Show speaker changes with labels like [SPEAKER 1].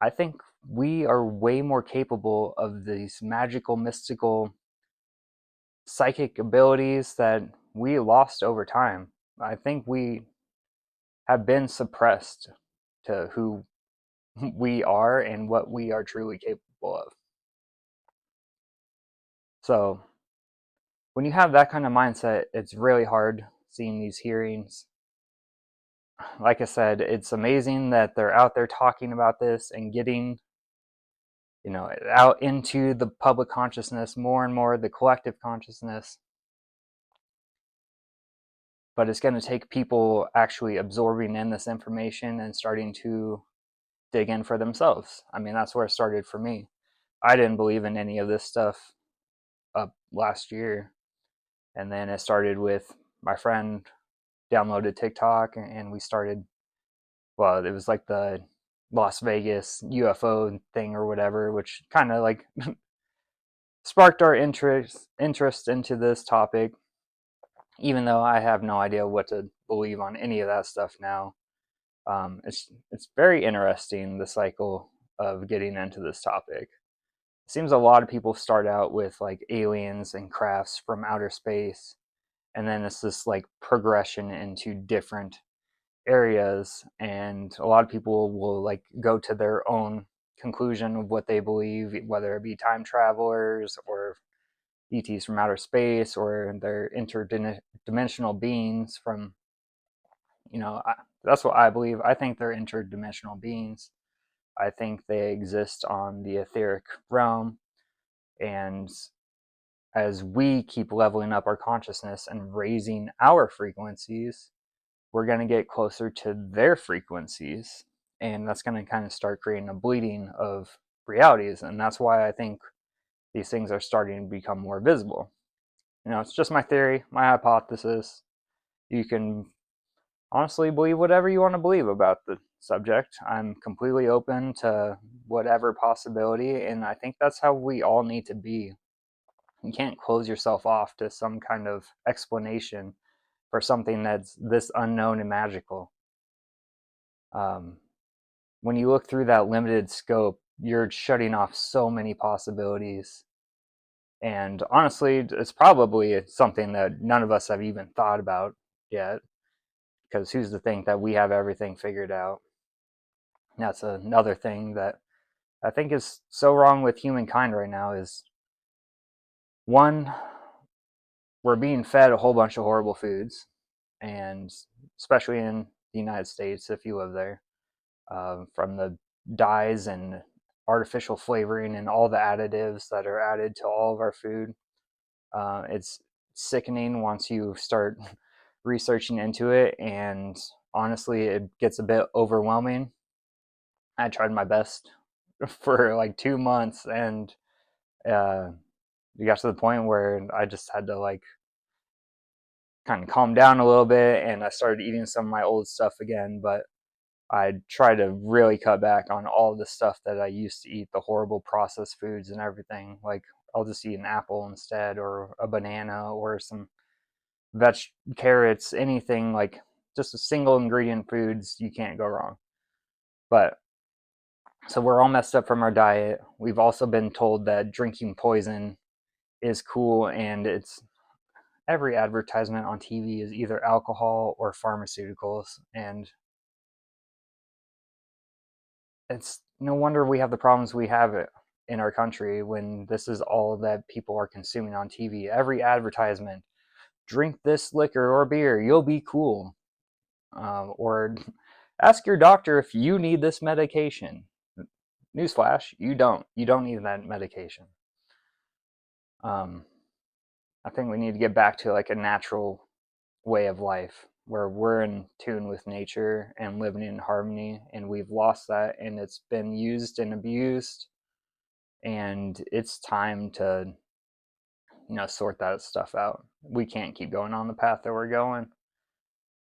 [SPEAKER 1] I think we are way more capable of these magical, mystical, psychic abilities that we lost over time. I think we have been suppressed to who we are and what we are truly capable of. So, when you have that kind of mindset, it's really hard seeing these hearings. Like I said, it's amazing that they're out there talking about this and getting, out into the public consciousness more and more, the collective consciousness. But it's going to take people actually absorbing in this information and starting to dig in for themselves. I mean, that's where it started for me. I didn't believe in any of this stuff up last year. And then it started with my friend downloaded TikTok and we started, well, it was like the Las Vegas UFO thing or whatever, which kind of like sparked our interest into this topic, even though I have no idea what to believe on any of that stuff now. It's very interesting, the cycle of getting into this topic. It seems a lot of people start out with like aliens and crafts from outer space, and then it's this like progression into different areas, and a lot of people will like go to their own conclusion of what they believe, whether it be time travelers or ETs from outer space or they're interdimensional beings from, that's what I believe. I think they're interdimensional beings. I think they exist on the etheric realm, and as we keep leveling up our consciousness and raising our frequencies, we're going to get closer to their frequencies. And that's going to kind of start creating a bleeding of realities. And that's why I think these things are starting to become more visible. It's just my theory, my hypothesis. You can honestly believe whatever you want to believe about the subject. I'm completely open to whatever possibility. And I think that's how we all need to be. You can't close yourself off to some kind of explanation for something that's this unknown and magical. Um, when you look through that limited scope, you're shutting off so many possibilities. And honestly, it's probably something that none of us have even thought about yet, because who's to think that we have everything figured out? That's another thing that I think is so wrong with humankind right now is, one, we're being fed a whole bunch of horrible foods, and especially in the United States, if you live there, from the dyes and artificial flavoring and all the additives that are added to all of our food. It's sickening once you start researching into it, and honestly, it gets a bit overwhelming. I tried my best for like 2 months, and uh, it got to the point where I just had to like kind of calm down a little bit, and I started eating some of my old stuff again. But I try to really cut back on all the stuff that I used to eat, the horrible processed foods and everything. Like, I'll just eat an apple instead, or a banana, or some carrots, anything like just a single ingredient foods. You can't go wrong. But so we're all messed up from our diet. We've also been told that drinking poison is cool, and it's every advertisement on TV is either alcohol or pharmaceuticals, and it's no wonder we have the problems we have in our country when this is all that people are consuming on TV. Every advertisement, drink this liquor or beer, you'll be cool. Or ask your doctor if you need this medication. Newsflash, you don't. You don't need that medication. Um, I think we need to get back to like a natural way of life where we're in tune with nature and living in harmony, and we've lost that, and it's been used and abused, and it's time to sort that stuff out. We can't keep going on the path that we're going.